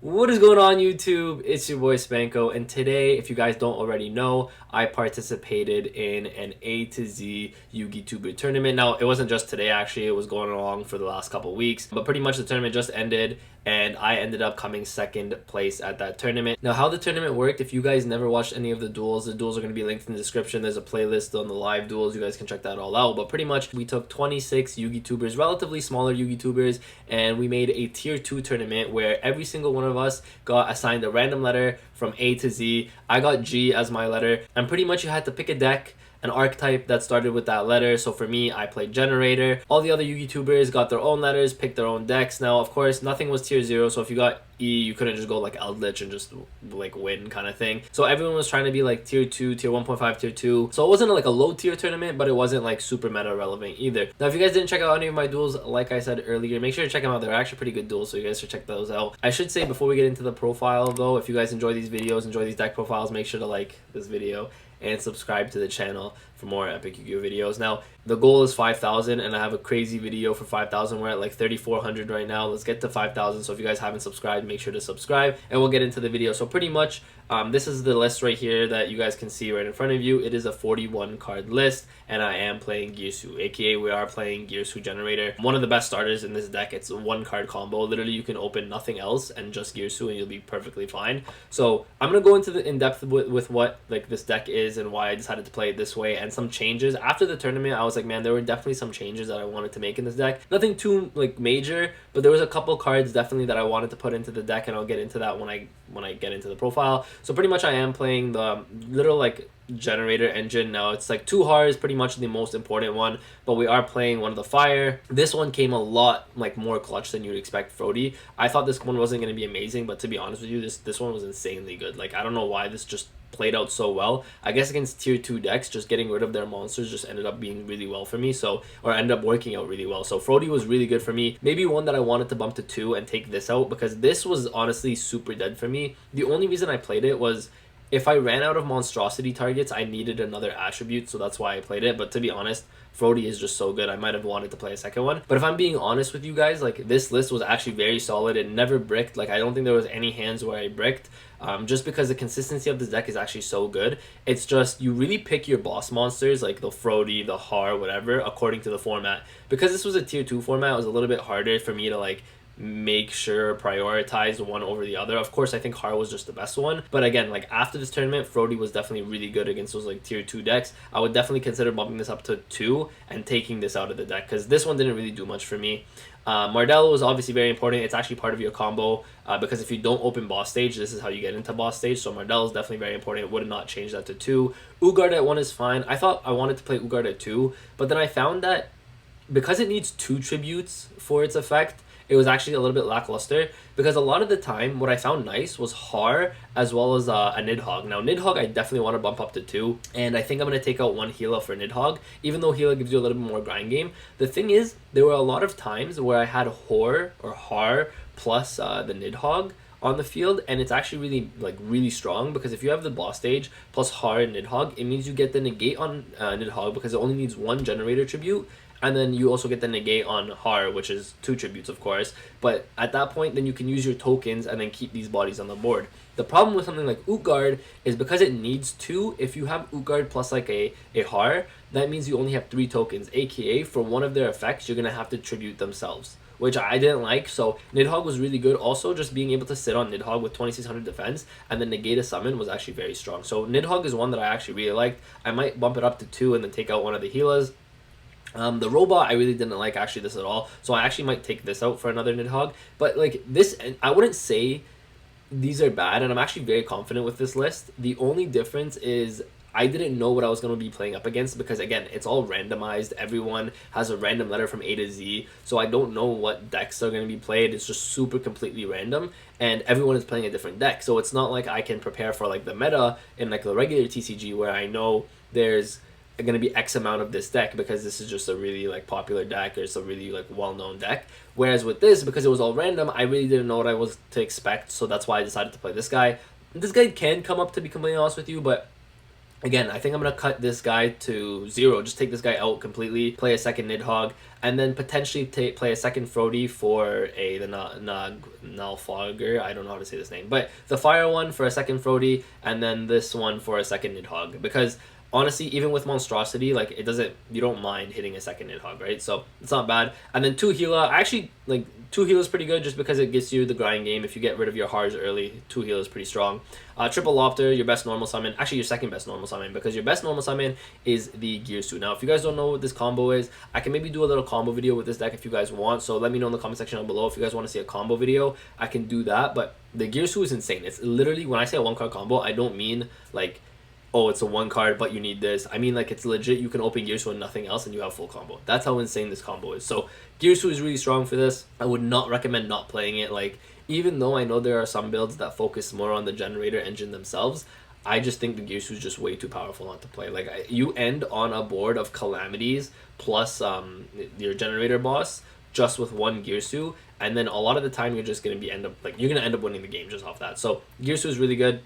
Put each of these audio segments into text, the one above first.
What is going on YouTube? It's your boy Spanko, and today, if you guys don't already know, I participated in an A to Z Yugi Tuber tournament. Now, it wasn't just today actually, it was going along for the last couple weeks, but pretty much the tournament just ended and I ended up coming second place at that tournament. Now, how the tournament worked, if you guys never watched any of the duels are going to be linked in the description. There's a playlist on the live duels, you guys can check that all out. But pretty much we took 26 Yugi Tubers, relatively smaller Yugi Tubers, and we made a tier 2 tournament where every single one of us got assigned a random letter from A to Z. I got G as my letter, and pretty much you had to pick a deck, an archetype that started with that letter. So for me, I played Generator. All the other Yugi Tubers got their own letters, picked their own decks. Now, of course, nothing was tier 0, so if you got E, you couldn't just go like Eldritch and just like win kind of thing. So everyone was trying to be like tier 2, tier 1.5, tier 2. So it wasn't like a low tier tournament, but it wasn't like super meta relevant either. Now, if you guys didn't check out any of my duels, like I said earlier, make sure to check them out. They're actually pretty good duels, so you guys should check those out. I should say before we get into the profile though, if you guys enjoy these videos, enjoy these deck profiles, make sure to like this video and subscribe to the channel for more epic Yu-Gi-Oh videos. Now, the goal is 5,000 and I have a crazy video for 5,000. We're at like 3,400 right now. Let's get to 5,000. So if you guys haven't subscribed, make sure to subscribe and we'll get into the video. So pretty much this is the list right here that you guys can see right in front of you. It is a 41 card list and I am playing Girsu, aka we are playing Girsu Generator. One of the best starters in this deck. It's a 1-card combo. Literally you can open nothing else and just Girsu and you'll be perfectly fine. So I'm gonna go into the in-depth with what like this deck is and why I decided to play it this way and some changes. After the tournament, I was like, man, there were definitely some changes that I wanted to make in this deck. Nothing too like major, but there was a couple cards definitely that I wanted to put into the deck, and I'll get into that when I get into the profile. So pretty much I am playing the little like generator engine. Now it's like 2 Har is pretty much the most important one, but we are playing one of the fire. This one came a lot like more clutch than you'd expect Frody. I thought this one wasn't going to be amazing, but to be honest with you, this one was insanely good. Like, I don't know why this just played out so well. I guess against tier 2 decks, just getting rid of their monsters just ended up being really well for me, so, or ended up working out really well. So Frody was really good for me. Maybe one that I wanted to bump to 2 and take this out, because this was honestly super dead for me. The only reason I played it was if I ran out of monstrosity targets, I needed another attribute, so that's why I played it. But to be honest, Frody is just so good. I might have wanted to play a second one. But if I'm being honest with you guys, like, this list was actually very solid. It never bricked. Like, I don't think there was any hands where I bricked. Just because the consistency of this deck is actually so good. It's just, you really pick your boss monsters, like the Frody, the Har, whatever, according to the format. Because this was a tier 2 format, it was a little bit harder for me to, like, make sure prioritize one over the other. Of course, I think Har was just the best one, but again, like, after this tournament, Frody was definitely really good against those like tier 2 decks. I would definitely consider bumping this up to 2 and taking this out of the deck, because this one didn't really do much for me. Mardell was obviously very important. It's actually part of your combo, because if you don't open boss stage, this is how you get into boss stage. So Mardell is definitely very important. Would not change that to 2. Ugard at 1 is fine. I thought I wanted to play Ugard at 2, but then I found that because it needs 2 tributes for its effect, it was actually a little bit lackluster, because a lot of the time what I found nice was Har as well as a Nidhogg. Now Nidhogg I definitely want to bump up to 2, and I think I'm going to take out 1 Gila for Nidhogg, even though Gila gives you a little bit more grind game. The thing is, there were a lot of times where I had Hor or Har plus the Nidhogg on the field, and it's actually really strong, because if you have the boss stage plus Har and Nidhogg, it means you get the negate on Nidhogg because it only needs 1 generator tribute. And then you also get the negate on Har, which is 2 tributes, of course. But at that point, then you can use your tokens and then keep these bodies on the board. The problem with something like Utgard is because it needs 2, if you have Utgard plus like a Har, that means you only have 3 tokens, aka for one of their effects, you're going to have to tribute themselves, which I didn't like. So Nidhogg was really good. Also, just being able to sit on Nidhogg with 2600 defense and then negate a summon was actually very strong. So Nidhogg is one that I actually really liked. I might bump it up to 2 and then take out one of the Gilas. The robot I really didn't like actually this at all, so I actually might take this out for another Nidhogg. But like this, I wouldn't say these are bad, and I'm actually very confident with this list. The only difference is I didn't know what I was going to be playing up against, because again, it's all randomized. Everyone has a random letter from A to Z, so I don't know what decks are going to be played. It's just super completely random, and everyone is playing a different deck, so it's not like I can prepare for like the meta in like the regular TCG where I know there's going to be X amount of this deck, because this is just a really like popular deck, or it's a really like well-known deck. Whereas with this, because it was all random, I really didn't know what I was to expect, so that's why I decided to play this guy. This guy can come up, to be completely honest with you, but Again, I think I'm gonna cut this guy to 0. Just take this guy out completely. Play a second Nidhogg, and then potentially play a second Frody for the Nalfogger. I don't know how to say this name, but the fire one for a second Frody, and then this one for a second Nidhogg. Because honestly, even with monstrosity, like it doesn't, you don't mind hitting a second Nidhogg, right? So it's not bad. And then 2 Gila, I actually like 2 Gila is pretty good just because it gets you the grind game. If you get rid of your Hars early, 2 Gila is pretty strong. Triple Lopter, your best normal summon, actually your second best normal summon, because your best normal summon is the Gear Suit. Now, if you guys don't know what this combo is, I can maybe do a little combo video with this deck if you guys want. So let me know in the comment section down below if you guys want to see a combo video. I can do that. But the Gear Suit is insane. It's literally, when I say a 1-card combo, I don't mean like, oh, it's a 1 card, but you need this. I mean, like, it's legit. You can open Gear Suit and nothing else, and you have full combo. That's how insane this combo is. So, Gear Suit is really strong for this. I would not recommend not playing it. Like, even though I know there are some builds that focus more on the Generator engine themselves, I just think the Gear Suit is just way too powerful not to play. Like, you end on a board of Calamities plus your Generator boss just with 1 Gear Suit, and then a lot of the time you're just going to end up winning the game just off that. So, Gear Suit is really good.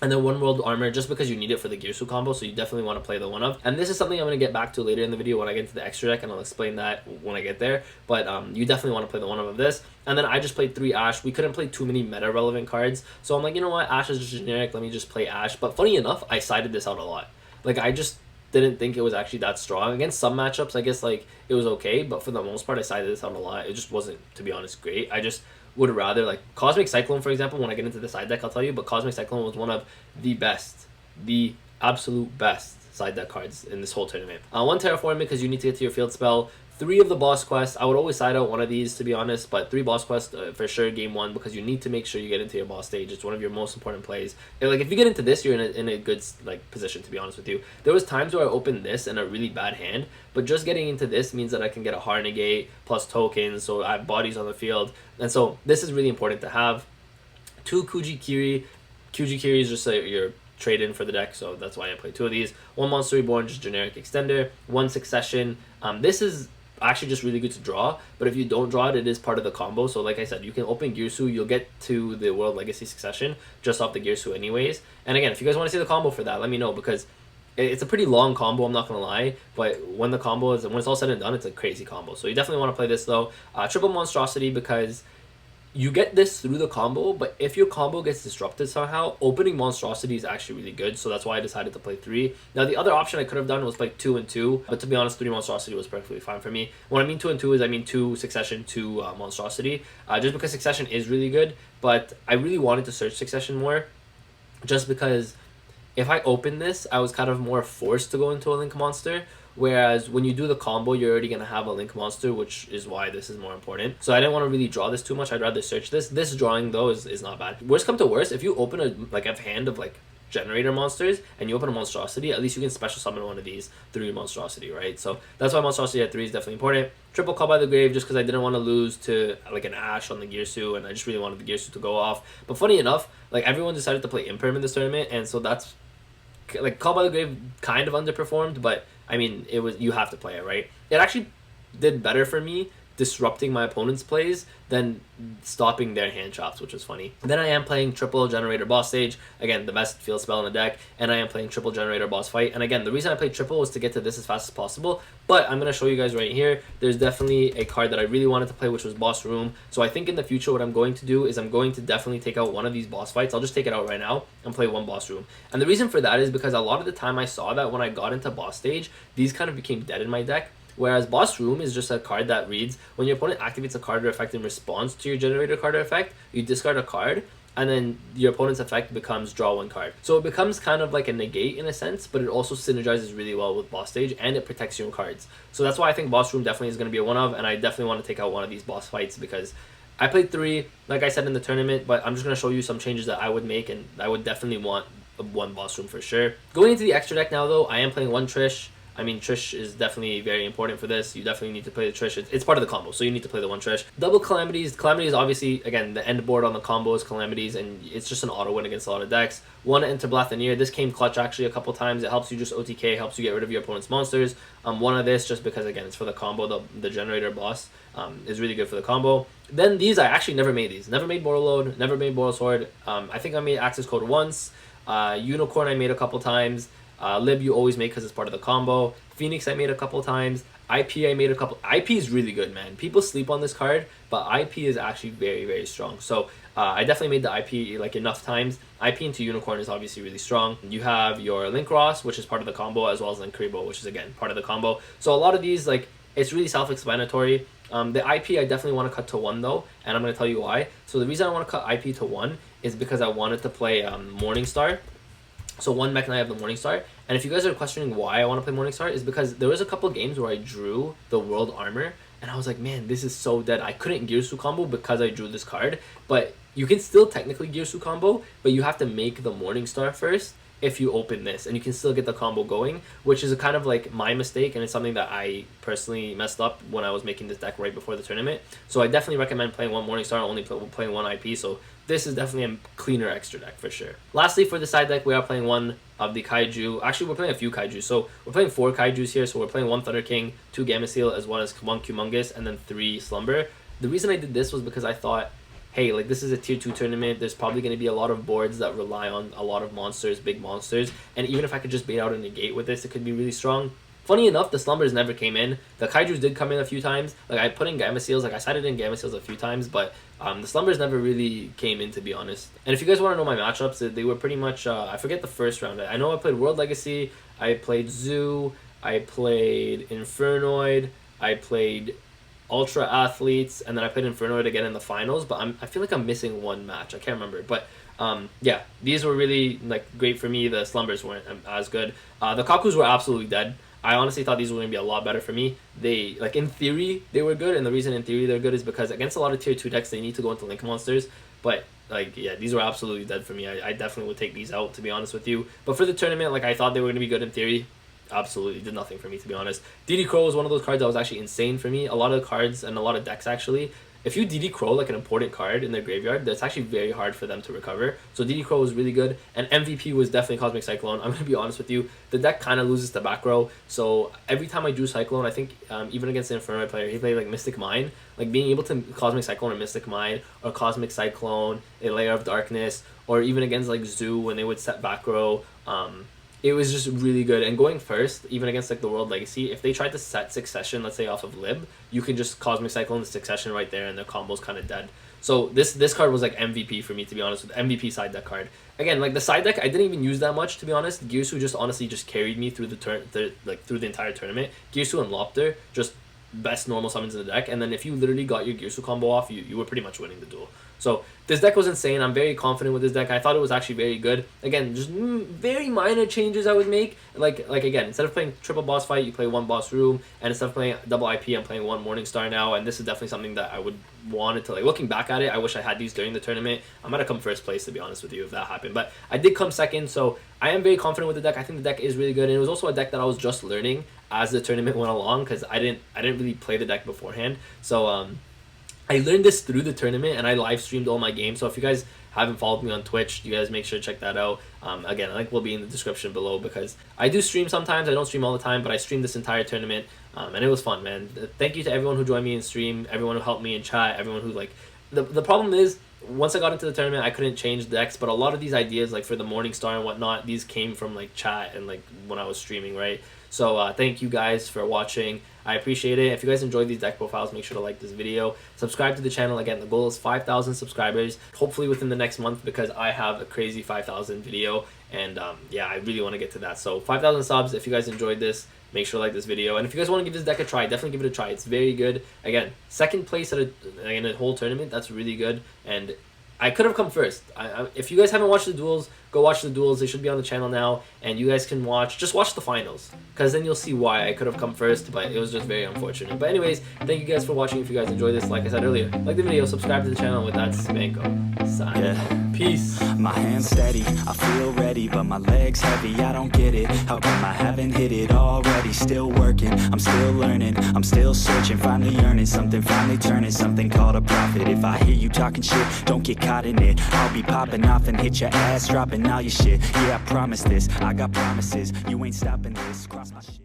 And then 1 World Armor, just because you need it for the Gear Suit combo, so you definitely want to play the 1-of. And this is something I'm going to get back to later in the video when I get into the extra deck, and I'll explain that when I get there. But you definitely want to play the 1-of of this. And then I just played 3 Ash. We couldn't play too many meta-relevant cards, so I'm like, you know what, Ash is just generic, let me just play Ash. But funny enough, I sided this out a lot. Like, I just didn't think it was actually that strong. Against some matchups, I guess, like, it was okay, but for the most part, I sided this out a lot. It just wasn't, to be honest, great. I just would rather, like, Cosmic Cyclone, for example, when I get into the side deck, I'll tell you, but Cosmic Cyclone was one of the best, the absolute best side deck cards in this whole tournament. 1 Terraform because you need to get to your field spell. 3 of the boss quests. I would always side out one of these, to be honest, but 3 boss quests for sure game 1, because you need to make sure you get into your boss stage. It's one of your most important plays. And, like, if you get into this, you're in a good, like, position, to be honest with you. There was times where I opened this in a really bad hand, but just getting into this means that I can get a hard negate plus tokens, so I have bodies on the field. And so this is really important to have. 2 Kujikiri. Kujikiri is just your trade-in for the deck, so that's why I play 2 of these. 1 Monster Reborn, just generic extender. 1 Succession. This is actually just really good to draw, but if you don't draw it, it is part of the combo. So like I said, you can open Gear Suit, you'll get to the World Legacy Succession just off the Gear Suit anyways. And again, if you guys want to see the combo for that, let me know, because it's a pretty long combo, I'm not gonna lie, but when the combo is, when it's all said and done, it's a crazy combo. So you definitely want to play this though. Triple Monstrosity, because you get this through the combo, but if your combo gets disrupted somehow, opening Monstrosity is actually really good, so that's why I decided to play 3. Now, the other option I could have done was play 2 and 2, but to be honest, 3 Monstrosity was perfectly fine for me. When I mean 2 and 2 is, I mean 2 Succession, 2 Monstrosity, just because Succession is really good, but I really wanted to search Succession more, just because if I opened this, I was kind of more forced to go into a Link Monster, whereas when you do the combo, you're already going to have a Link Monster, which is why this is more important. So I didn't want to really draw this too much. I'd rather search this. This drawing, though, is not bad. Worst come to worst, if you open a hand of, like, Generator monsters and you open a Monstrosity, at least you can special summon one of these through your Monstrosity, right? So that's why Monstrosity at 3 is definitely important. Triple Call by the Grave, just because I didn't want to lose to, like, an Ash on the Gear Suit, and I just really wanted the Gear Suit to go off. But funny enough, like, everyone decided to play Imperm in this tournament, and so that's, like, Call by the Grave kind of underperformed, but I mean, you have to play it, right? It actually did better for me disrupting my opponent's plays than stopping their hand chops, which was funny. Then I am playing triple Generator boss stage, again, the best field spell in the deck, and I am playing triple Generator boss fight. And again, the reason I played triple was to get to this as fast as possible, but I'm going to show you guys right here. There's definitely a card that I really wanted to play, which was Boss Room. So I think in the future what I'm going to do is I'm going to definitely take out one of these boss fights. I'll just take it out right now and play 1 Boss Room. And the reason for that is because a lot of the time I saw that when I got into boss stage, these kind of became dead in my deck. Whereas Boss Room is just a card that reads, when your opponent activates a card or effect in response to your Generator card or effect, you discard a card, and then your opponent's effect becomes draw 1 card. So it becomes kind of like a negate in a sense, but it also synergizes really well with boss stage, and it protects your own cards. So that's why I think Boss Room definitely is going to be a 1-of, and I definitely want to take out one of these boss fights, because I played 3, like I said, in the tournament, but I'm just going to show you some changes that I would make, and I would definitely want 1 Boss Room for sure. Going into the extra deck now, though, I am playing 1 Trish. I mean, Trish is definitely very important for this. You definitely need to play the Trish. It's part of the combo, so you need to play the 1 Trish. Double Calamities. Calamities, obviously, again, the end board on the combo is Calamities, and it's just an auto win against a lot of decks. 1 Enter Blathanier. This came clutch, actually, a couple times. It helps you just OTK, helps you get rid of your opponent's monsters. 1 of this, just because, again, it's for the combo. The Generator boss is really good for the combo. Then these, I actually never made these. Never made Borreload, never made Borrel Sword. I think I made Access Code once. Unicorn I made a couple times. Lib you always make because it's part of the combo. Phoenix I made a couple times. IP I made a couple. IP is really good, man. People sleep on this card, but IP is actually very, very strong. So I definitely made the IP like enough times. IP into Unicorn is obviously really strong. You have your Link Ross, which is part of the combo, as well as Link Kribo, which is again part of the combo. So a lot of these, like, it's really self-explanatory. The IP I definitely want to cut to 1 though, and I'm going to tell you why. So the reason I want to cut IP to 1 is because I wanted to play Morningstar. So 1 mech and I have the Morningstar. And if you guys are questioning why I want to play Morningstar, is because there was a couple games where I drew the World Armor, and I was like, man, this is so dead. I couldn't Gearsu combo because I drew this card, but you can still technically Gearsu combo, but you have to make the Morningstar first if you open this, and you can still get the combo going, which is a kind of like my mistake, and it's something that I personally messed up when I was making this deck right before the tournament. So I definitely recommend playing 1 Morningstar, only playing 1 IP, so this is definitely a cleaner extra deck for sure. Lastly, for the side deck, we are playing 1 of the Kaiju. Actually, we're playing a few Kaijus, so we're playing 4 Kaijus here, so we're playing 1 Thunder King, 2 Gamma Seal, as well as 1 Humongous, and then 3 Slumber. The reason I did this was because I thought, hey, like, this is a tier 2 tournament. There's probably going to be a lot of boards that rely on a lot of monsters, big monsters. And even if I could just bait out a negate with this, it could be really strong. Funny enough, the Slumbers never came in. The Kaijus did come in a few times. Like, I put in Gamma Seals. Like, I sided in Gamma Seals a few times, but the Slumbers never really came in, to be honest. And if you guys want to know my matchups, they were pretty much, I forget the first round. I know I played World Legacy. I played Zoo. I played Infernoid. I played Ultra Athletes, and then I played Infernoid again in the finals, but I feel like I'm missing 1 match. I can't remember, but yeah, these were really like great for me. The Slumbers weren't as good. The Kakus were absolutely dead. I honestly thought these were going to be a lot better for me. They, like, in theory, they were good, and the reason in theory they're good is because against a lot of tier 2 decks, they need to go into Link monsters, but, like, yeah, these were absolutely dead for me. I definitely would take these out, to be honest with you. But for the tournament, like, I thought they were going to be good in theory. Absolutely did nothing for me, to be honest. DD Crow was one of those cards that was actually insane for me. A lot of cards and a lot of decks, actually, if you DD Crow like an important card in their graveyard, that's actually very hard for them to recover. So DD Crow was really good, and MVP was definitely Cosmic Cyclone. I'm gonna be honest with you, the deck kind of loses to back row. So every time I drew Cyclone, I think even against the Inferno player, he played like Mystic Mine. Like, being able to Cosmic Cyclone or Mystic Mine, or Cosmic Cyclone, a Layer of Darkness, or even against like Zoo when they would set back row. It was just really good. And going first, even against like the World Legacy, if they tried to set Succession, let's say off of Lib, you can just Cosmic Cyclone the Succession right there, and their combo's kind of dead. So this card was like MVP for me, to be honest, with MVP side deck card. Again, like the side deck, I didn't even use that much, to be honest. Gearsu just honestly just carried me through through the entire tournament. Gearsu and Lopter, just best normal summons in the deck, and then if you literally got your Gearsu combo off, you were pretty much winning the duel. So this deck was insane. I'm very confident with this deck. I thought it was actually very good. Again, just very minor changes I would make. Like again, instead of playing triple boss fight, you play 1 boss room, and instead of playing double IP, I'm playing 1 Morningstar now, and this is definitely something that I would wanted to, like, looking back at it, I wish I had these during the tournament. I'm gonna come first place, to be honest with you, if that happened, but I did come second, so I am very confident with the deck. I think the deck is really good, and it was also a deck that I was just learning as the tournament went along, because I didn't really play the deck beforehand. So I learned this through the tournament, and I live streamed all my games. So if you guys haven't followed me on Twitch, you guys make sure to check that out. Again, a link will be in the description below, because I do stream sometimes. I don't stream all the time, but I streamed this entire tournament, and it was fun, man. Thank you to everyone who joined me in stream, everyone who helped me in chat, everyone who, like, the problem is, once I got into the tournament, I couldn't change decks, but a lot of these ideas, like for the Morningstar and whatnot, these came from like chat and like when I was streaming, right? So thank you guys for watching. I appreciate it. If you guys enjoyed these deck profiles, make sure to like this video. Subscribe to the channel. Again, the goal is 5,000 subscribers, hopefully within the next month, because I have a crazy 5,000 video, and yeah, I really want to get to that. So 5,000 subs. If you guys enjoyed this, make sure to like this video. And if you guys want to give this deck a try, definitely give it a try. It's very good. Again, second place in a whole tournament, that's really good. And I could have come first. If you guys haven't watched the duels, go watch the duels. They should be on the channel now, and you guys can just watch the finals, because then you'll see why I could have come first, but it was just very unfortunate. But anyways, thank you guys for watching. If you guys enjoyed this, like I said earlier, like the video, subscribe to the channel. With that, Spanko signing. Peace. My hands steady, I feel ready, but my legs heavy, I don't get it. How come I haven't hit it already? Still working, I'm still learning, I'm still searching, finally earning something, finally turning something called a profit. If I hear you talking shit, don't get caught in it. I'll be popping off and hit your ass, dropping all your shit. Yeah, I promise this, I got promises, you ain't stopping this. Cross my shit.